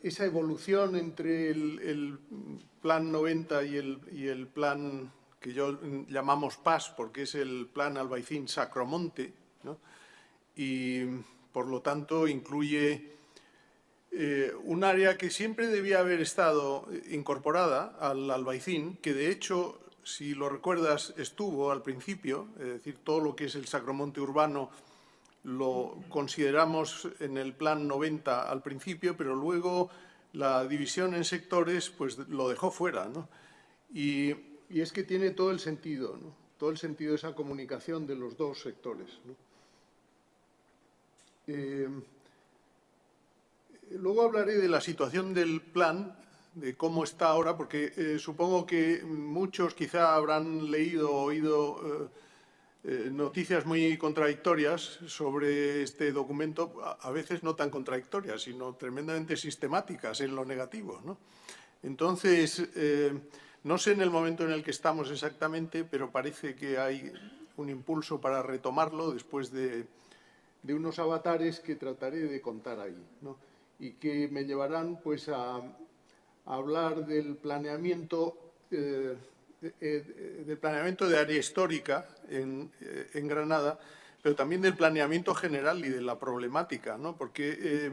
esa evolución entre el Plan 90 y el plan que llamamos PAS, porque es el Plan Albaicín-Sacromonte, ¿no? Y, por lo tanto, incluye un área que siempre debía haber estado incorporada al Albaicín, que de hecho, si lo recuerdas, estuvo al principio, es decir, todo lo que es el Sacromonte urbano lo consideramos en el Plan 90 al principio, pero luego la división en sectores pues lo dejó fuera, ¿no? Y es que tiene todo el sentido, ¿no? Todo el sentido de esa comunicación de los dos sectores, ¿no? Luego hablaré de la situación del plan, de cómo está ahora, porque supongo que muchos quizá habrán leído o oído noticias muy contradictorias sobre este documento, a veces no tan contradictorias, sino tremendamente sistemáticas en lo negativo, ¿no? Entonces, no sé en el momento en el que estamos exactamente, pero parece que hay un impulso para retomarlo después de unos avatares que trataré de contar ahí, ¿no? Y que me llevarán pues a hablar del planeamiento de área histórica en Granada, pero también del planeamiento general y de la problemática, ¿no? Porque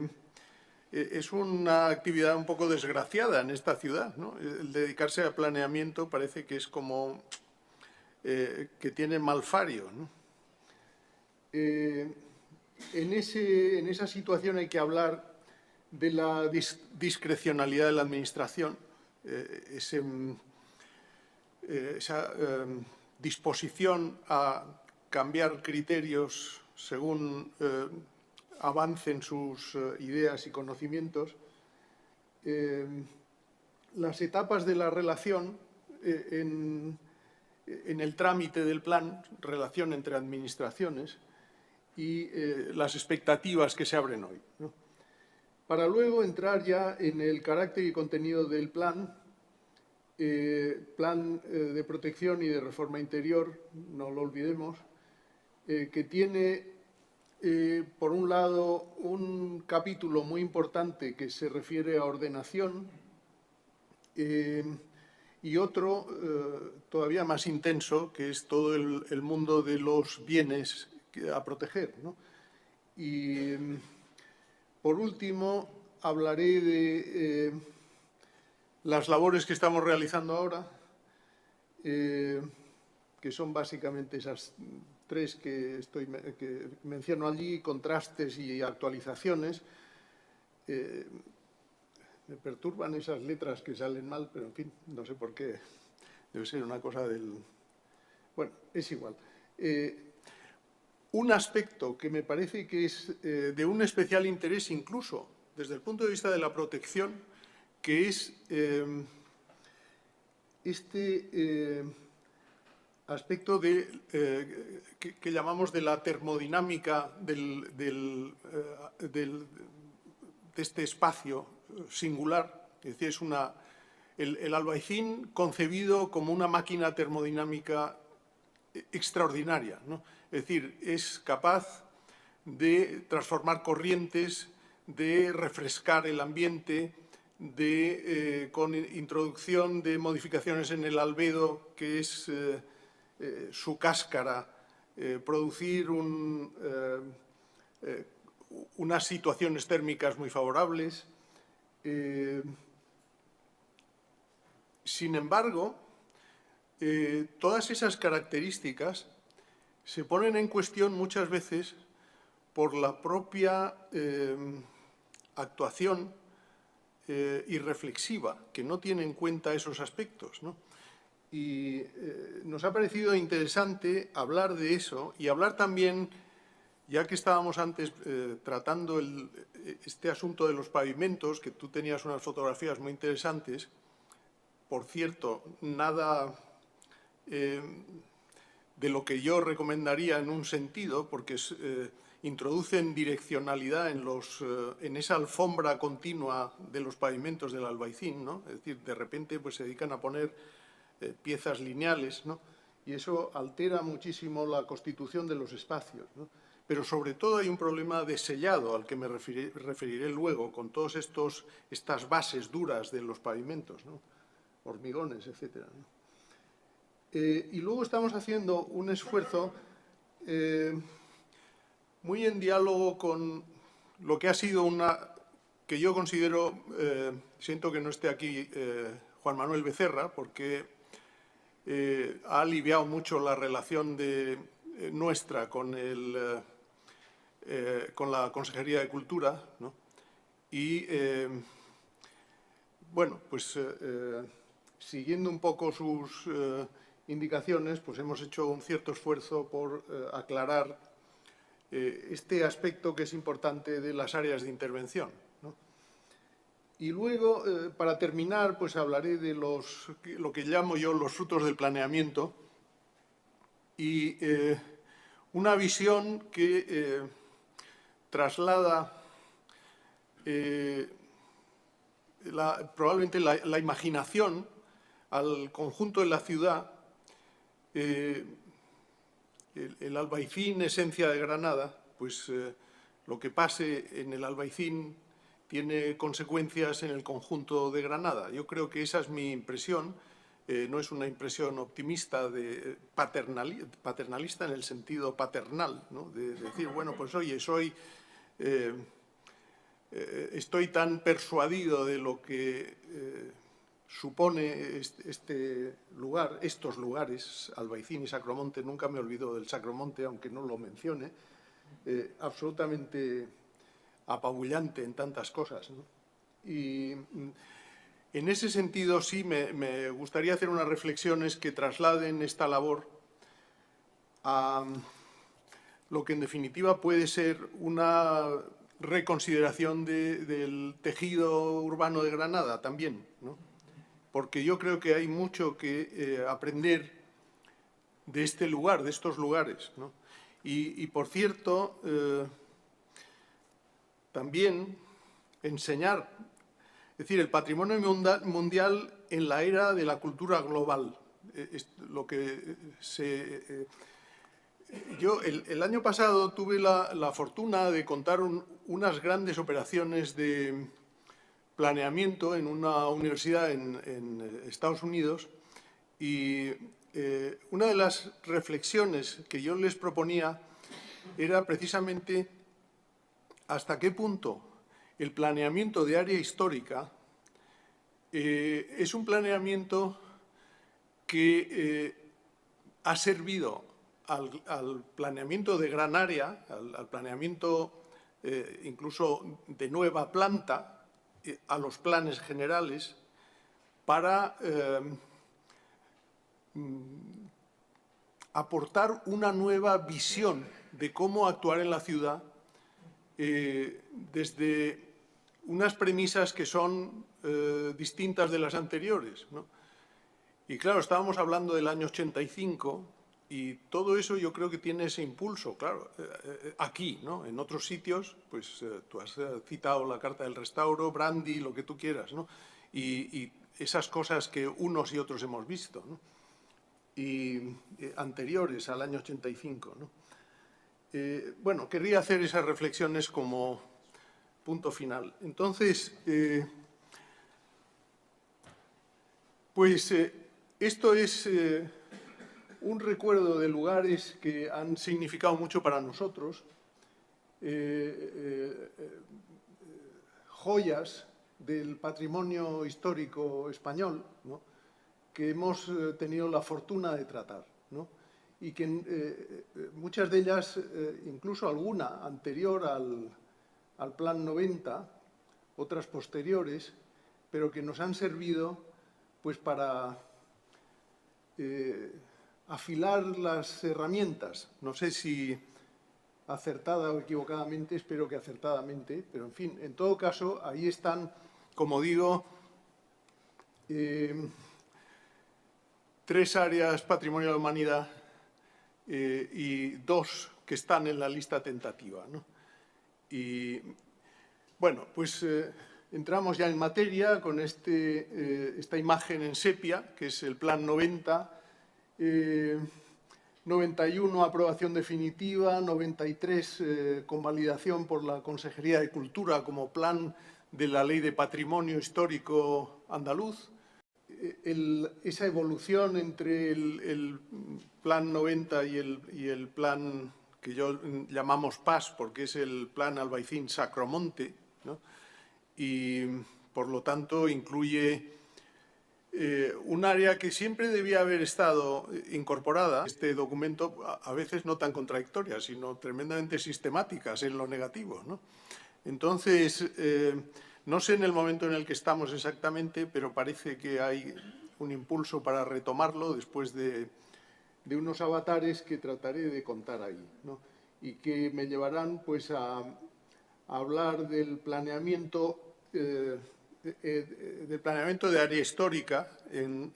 es una actividad un poco desgraciada en esta ciudad, ¿no? El dedicarse al planeamiento parece que es como que tiene malfario, ¿no? En esa situación hay que hablar de la discrecionalidad de la Administración, esa disposición a cambiar criterios según avancen sus ideas y conocimientos, las etapas de la relación en el trámite del plan, relación entre administraciones, y las expectativas que se abren hoy, ¿no? Para luego entrar ya en el carácter y contenido del plan, plan de protección y de reforma interior, no lo olvidemos, que tiene, por un lado, un capítulo muy importante que se refiere a ordenación y otro todavía más intenso, que es todo el mundo de los bienes a proteger, ¿no? Y, por último, hablaré de las labores que estamos realizando ahora, que son básicamente esas tres que menciono allí, contrastes y actualizaciones. Me perturban esas letras que salen mal, pero en fin, no sé por qué. Debe ser una cosa del... Bueno, es igual. Un aspecto que me parece que es de un especial interés incluso desde el punto de vista de la protección, que es aspecto que llamamos de la termodinámica de este espacio singular. Es decir, es el Albaicín concebido como una máquina termodinámica extraordinaria, ¿no? Es decir, es capaz de transformar corrientes, de refrescar el ambiente, con introducción de modificaciones en el albedo, que es su cáscara, producir unas situaciones térmicas muy favorables. Sin embargo, todas esas características se ponen en cuestión muchas veces por la propia actuación irreflexiva, que no tiene en cuenta esos aspectos, ¿no? Y nos ha parecido interesante hablar de eso y hablar también, ya que estábamos antes tratando este asunto de los pavimentos, que tú tenías unas fotografías muy interesantes. Por cierto, nada de lo que yo recomendaría en un sentido, porque introducen direccionalidad en esa alfombra continua de los pavimentos del Albaicín, ¿no? Es decir, de repente pues, se dedican a poner piezas lineales, ¿no? Y eso altera muchísimo la constitución de los espacios, ¿no? pero sobre todo hay un problema de sellado al que me referiré luego, con todas estas bases duras de los pavimentos, ¿no? Hormigones, etc. ¿no? Y luego estamos haciendo un esfuerzo muy en diálogo con lo que ha sido que yo considero, siento que no esté aquí Juan Manuel Becerra, porque ha aliviado mucho la relación nuestra con la Consejería de Cultura, ¿no? Y, bueno, pues siguiendo un poco sus indicaciones, pues hemos hecho un cierto esfuerzo por aclarar este aspecto que es importante de las áreas de intervención, ¿no? Y luego, para terminar, pues hablaré de lo que llamo yo los frutos del planeamiento y una visión que traslada probablemente la imaginación al conjunto de la ciudad. El Albaicín, esencia de Granada, pues lo que pase en el Albaicín tiene consecuencias en el conjunto de Granada. Yo creo que esa es mi impresión. No es una impresión optimista, paternalista en el sentido paternal, ¿no? De decir, bueno, pues oye, estoy tan persuadido de lo que supone este lugar, estos lugares, Albaicín y Sacromonte, nunca me olvido del Sacromonte, aunque no lo mencione, absolutamente apabullante en tantas cosas, ¿no? Y en ese sentido sí me gustaría hacer unas reflexiones que trasladen esta labor a lo que en definitiva puede ser una reconsideración del tejido urbano de Granada también, ¿no? Porque yo creo que hay mucho que aprender de este lugar, de estos lugares, ¿no? Y por cierto, también enseñar, es decir, el patrimonio mundial en la era de la cultura global. Yo el año pasado tuve la fortuna de contar unas grandes operaciones de planeamiento en una universidad en Estados Unidos y una de las reflexiones que yo les proponía era precisamente hasta qué punto el planeamiento de área histórica es un planeamiento que ha servido al planeamiento de gran área, al planeamiento incluso de nueva planta, a los planes generales, para aportar una nueva visión de cómo actuar en la ciudad desde unas premisas que son distintas de las anteriores, ¿no? Y claro, estábamos hablando del año 85 y todo eso yo creo que tiene ese impulso, claro, aquí, ¿no? En otros sitios, pues tú has citado la Carta del Restauro, Brandi, lo que tú quieras, ¿no? Y esas cosas que unos y otros hemos visto, ¿no? Y anteriores al año 85, ¿no? Bueno, querría hacer esas reflexiones como punto final. Entonces, esto es un recuerdo de lugares que han significado mucho para nosotros, joyas del patrimonio histórico español, ¿no? Que hemos tenido la fortuna de tratar, ¿no? Y que muchas de ellas, incluso alguna anterior al Plan 90, otras posteriores, pero que nos han servido pues para afilar las herramientas. No sé si acertada o equivocadamente, espero que acertadamente, pero en fin, en todo caso, ahí están, como digo, 3 áreas patrimonio de la humanidad y 2 que están en la lista tentativa, ¿no? Y bueno, pues entramos ya en materia con esta imagen en sepia, que es el Plan 90. 91 aprobación definitiva, 93 convalidación por la Consejería de Cultura como plan de la Ley de Patrimonio Histórico andaluz. Esa evolución entre el plan 90 y el plan que llamamos PAS, porque es el plan Albaicín-Sacromonte, ¿no? Y por lo tanto incluye un área que siempre debía haber estado incorporada. Este documento, a veces no tan contradictorias, sino tremendamente sistemáticas en lo negativo, ¿no? Entonces, no sé en el momento en el que estamos exactamente, pero parece que hay un impulso para retomarlo después de unos avatares que trataré de contar ahí, ¿no? Y que me llevarán pues a hablar del planeamiento de área histórica en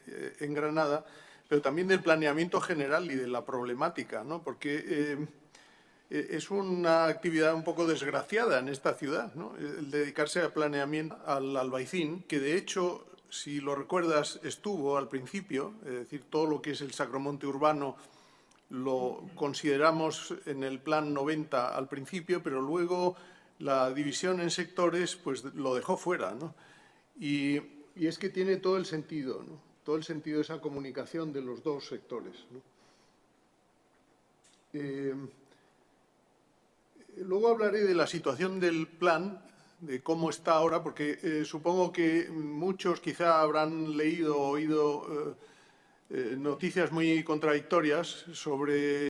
Granada, pero también del planeamiento general y de la problemática, ¿no? Porque es una actividad un poco desgraciada en esta ciudad, ¿no? El dedicarse al planeamiento al Albaicín, que de hecho, si lo recuerdas, estuvo al principio, es decir, todo lo que es el Sacromonte urbano lo consideramos en el plan 90 al principio, pero luego la división en sectores pues lo dejó fuera, ¿no? Y es que tiene todo el sentido, ¿no? Todo el sentido de esa comunicación de los dos sectores, ¿no? Luego hablaré de la situación del plan, de cómo está ahora, porque supongo que muchos quizá habrán leído o oído noticias muy contradictorias sobre